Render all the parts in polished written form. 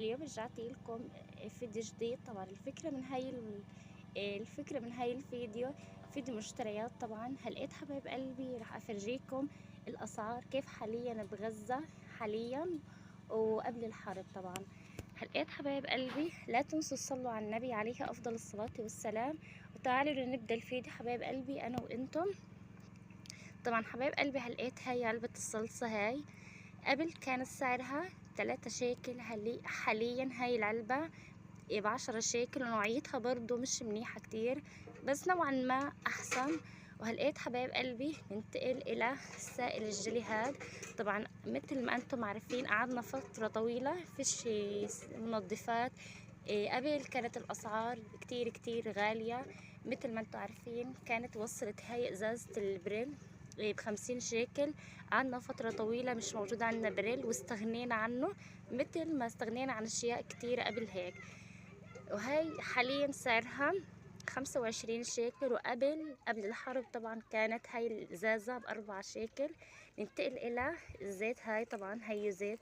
اليوم رجعت لكم فيديو جديد. طبعا الفكرة من هاي الفيديو فيديو مشتريات. طبعا هلقيت حبايب قلبي راح افرجيكم الاسعار كيف حاليا بغزة حاليا وقبل الحرب. طبعا هلقيت حبايب قلبي لا تنسوا تصلوا على النبي عليه افضل الصلاة والسلام. وتعالوا لنبدأ الفيديو حبايب قلبي انا وانتم. طبعا حبايب قلبي هلقيت هاي علبة الصلصة. هاي قبل كان سعرها 3 شيكل، حاليا هاي العلبة ب10 شيكل، ونوعيتها برضو مش منيحة كتير بس نوعا ما أحسن. وهلقيت حبايب قلبي ننتقل إلى سائل الجلي هاد. طبعا مثل ما أنتم عارفين قعدنا فترة طويلة فيش منظفات. قبل كانت الأسعار كتير كتير غالية. مثل ما أنتم عارفين كانت وصلت هاي إزازة البريل ب50 شيكل. قعدنا فترة طويلة مش موجود عندنا بريل واستغنينا عنه، مثل ما استغنينا عن أشياء كتيرة قبل هيك. وهي حاليا سعرها 25 شيكل، وقبل الحرب طبعا كانت هاي الإزازة ب4 شيكل. ننتقل إلى الزيت. هاي طبعا هي زيت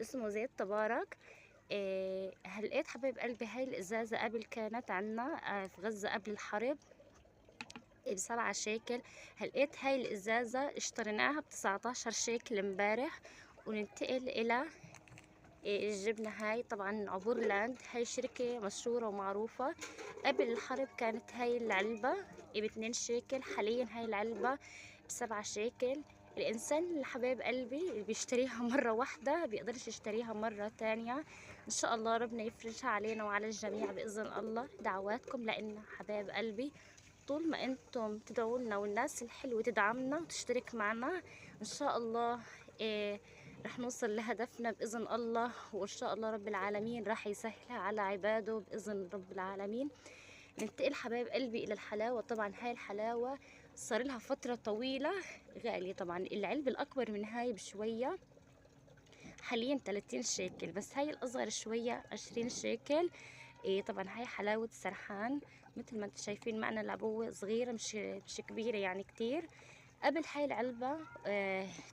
اسمه زيت تبارك. هلقيت حبايب قلبي هاي الإزازة قبل كانت عنا في غزة قبل الحرب ب7 شيكل. هلقيت هاي الإزازة اشتريناها ب19 شيكل امبارح. وننتقل إلى الجبنة. هاي طبعا عبور لاند، هاي شركة مشهورة ومعروفة. قبل الحرب كانت هاي العلبة ب2 شيكل، حاليا هاي العلبة ب7 شيكل. الإنسان اللي حبايب قلبي اللي بيشتريها مرة واحدة بيقدرش يشتريها مرة تانية. إن شاء الله ربنا يفرجها علينا وعلى الجميع بإذن الله. دعواتكم لأن حبايب قلبي طول ما انتم تدعوا لنا والناس الحلوة تدعمنا وتشترك معنا ان شاء الله رح نوصل لهدفنا بإذن الله. وإن شاء الله رب العالمين راح يسهلها على عباده بإذن رب العالمين. ننتقل حبايب قلبي إلى الحلاوة. طبعا هاي الحلاوة صار لها فترة طويلة غالية. طبعا العلبة الأكبر من هاي بشوية حاليا 30 شيكل، بس هاي الأصغر شوية 20 شيكل. طبعا هاي حلاوة سرحان. مثل ما انتم شايفين معنا العبوة صغيرة مش كبيرة يعني كتير. قبل هاي العلبة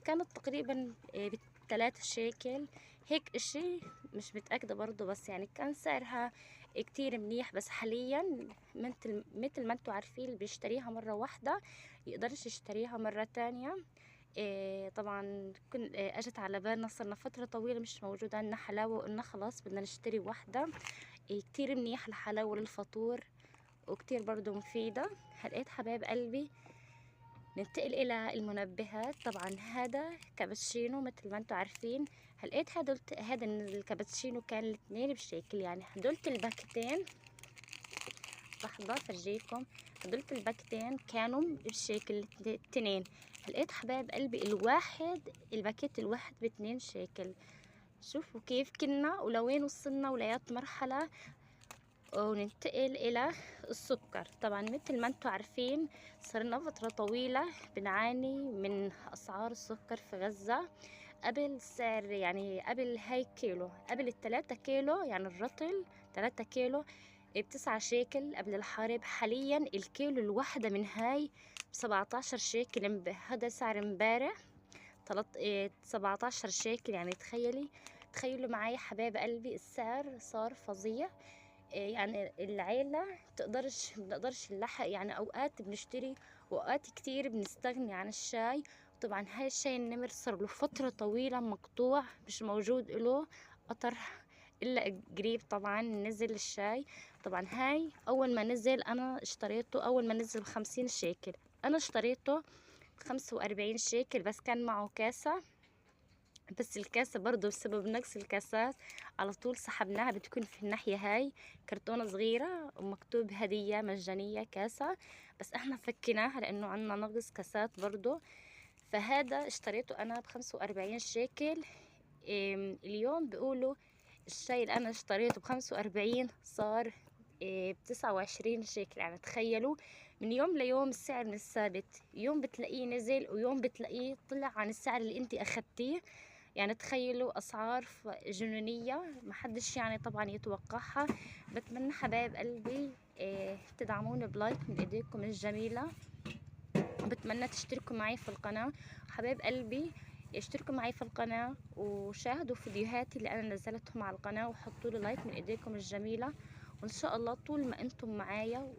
كانت تقريبا ب3 شيكل هيك اشي، مش متأكدة برضو، بس يعني كان سعرها كتير منيح. بس حاليا مثل ما انتم عارفين اللي بيشتريها مرة واحدة يقدرش يشتريها مرة تانية. طبعا كن اجت على بالنا صرنا فترة طويلة مش موجود عندنا حلاوة، وقلنا خلاص بدنا نشتري واحدة. كتير منيح الحلاوة للفطور وكتير برضو مفيدة. هلقيت حبايب قلبي ننتقل إلى المنبهات. طبعا هذا كابتشينو مثل ما انتم عارفين. هلقيت هذا الكابتشينو كان الاثنين بشكل، يعني هدولت الباكتين لحظة فرجيكم. هدولت الباكتين كانوا بشكل 2. هلقيت حبايب قلبي الباكيت الواحد ب2 شيكل. شوفوا كيف كنا ولوين وصلنا وليات مرحلة. وننتقل إلى السكر. طبعا مثل ما انتم عارفين صرنا فترة طويلة بنعاني من أسعار السكر في غزة. قبل سعر يعني قبل هاي كيلو، قبل ال3 كيلو يعني الرطل 3 كيلو ب9 شيكل قبل الحرب. حاليا الكيلو الواحدة من هاي ب17 شيكل. هذا سعر امبارح 17 شيكل. يعني تخيلوا معايا حبايب قلبي السعر صار فظيع. يعني العيلة بنقدرش نلحق. يعني أوقات بنشتري وأوقات كتير بنستغني عن الشاي. طبعا هاي الشاي النمر صار له فترة طويلة مقطوع، مش موجود له قطر إلا قريب. طبعا نزل الشاي. طبعا هاي أول ما نزل أنا اشتريته، أول ما نزل ب50 شيكل أنا اشتريته ب45 شيكل، بس كان معه كاسة. بس الكاسة برضو بسبب نقص الكاسات على طول سحبناها. بتكون في الناحية هاي كرتونة صغيرة ومكتوب هدية مجانية كاسة، بس احنا فكيناها لانه عنا نقص كاسات برضو. فهذا اشتريته انا ب45 شيكل. اليوم بيقولوا الشاي اللي انا اشتريته ب45 صار ب29 شيكل. يعني تخيلوا من يوم ليوم السعر مش ثابت، يوم بتلاقيه نزل ويوم بتلاقيه طلع عن السعر اللي انت اخدتيه. يعني تخيلوا اسعار جنونية محدش يعني طبعا يتوقعها. بتمنى حبايب قلبي تدعموني بلايك من ايديكم الجميلة. بتمنى تشتركوا معي في القناة حبايب قلبي. اشتركوا معي في القناة وشاهدوا فيديوهاتي اللي أنا نزلتهم على القناة، وحطوا لي لايك من إيديكم الجميلة. وإن شاء الله طول ما أنتم معايا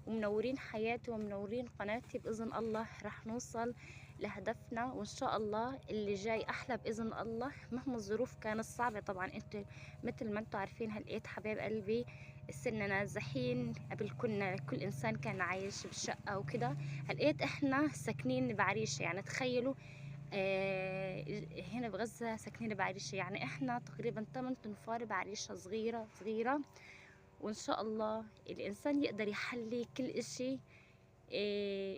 ومنورين حياتي ومنورين قناتي بإذن الله رح نوصل لهدفنا، وإن شاء الله اللي جاي أحلى بإذن الله. مهما الظروف كانت صعبة طبعا، أنتوا مثل ما أنتوا عارفين هلقيت حبايب قلبي صرنا نازحين. قبل كنا كل إنسان كان عايش بشقة وكده، هلقيت إحنا ساكنين بعريشة. يعني تخيلوا، هنا بغزة ساكنين بعريشة، يعني احنا تقريبا 8 تنفار بعريشة صغيرة صغيرة. وان شاء الله الانسان يقدر يحلي كل اشي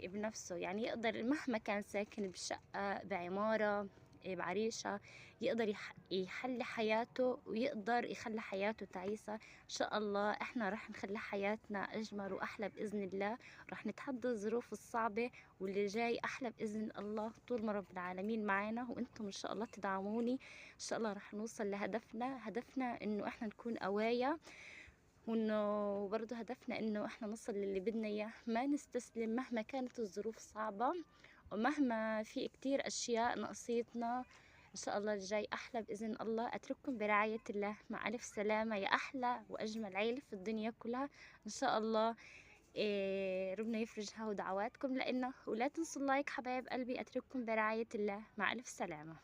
بنفسه. يعني يقدر مهما كان ساكن بشقة بعمارة بعريشة، يقدر يحلي حياته ويقدر يخلي حياته تعيسة. إن شاء الله إحنا رح نخلي حياتنا أجمل وأحلى بإذن الله. رح نتحدى الظروف الصعبة، واللي جاي أحلى بإذن الله طول ما رب العالمين معانا وإنتم إن شاء الله تدعموني. إن شاء الله رح نوصل لهدفنا. هدفنا إنه إحنا نكون قوايا، وانه برضه هدفنا انه احنا نوصل للي بدنا اياه، ما نستسلم مهما كانت الظروف صعبة، ومهما في كتير اشياء ناقصيتنا. ان شاء الله الجاي احلى باذن الله. اترككم برعاية الله، مع الف سلامة يا احلى واجمل عيلة في الدنيا كلها. ان شاء الله ربنا يفرجها ودعواتكم لنا. ولا تنسوا اللايك حبايب قلبي. اترككم برعاية الله، مع الف سلامة.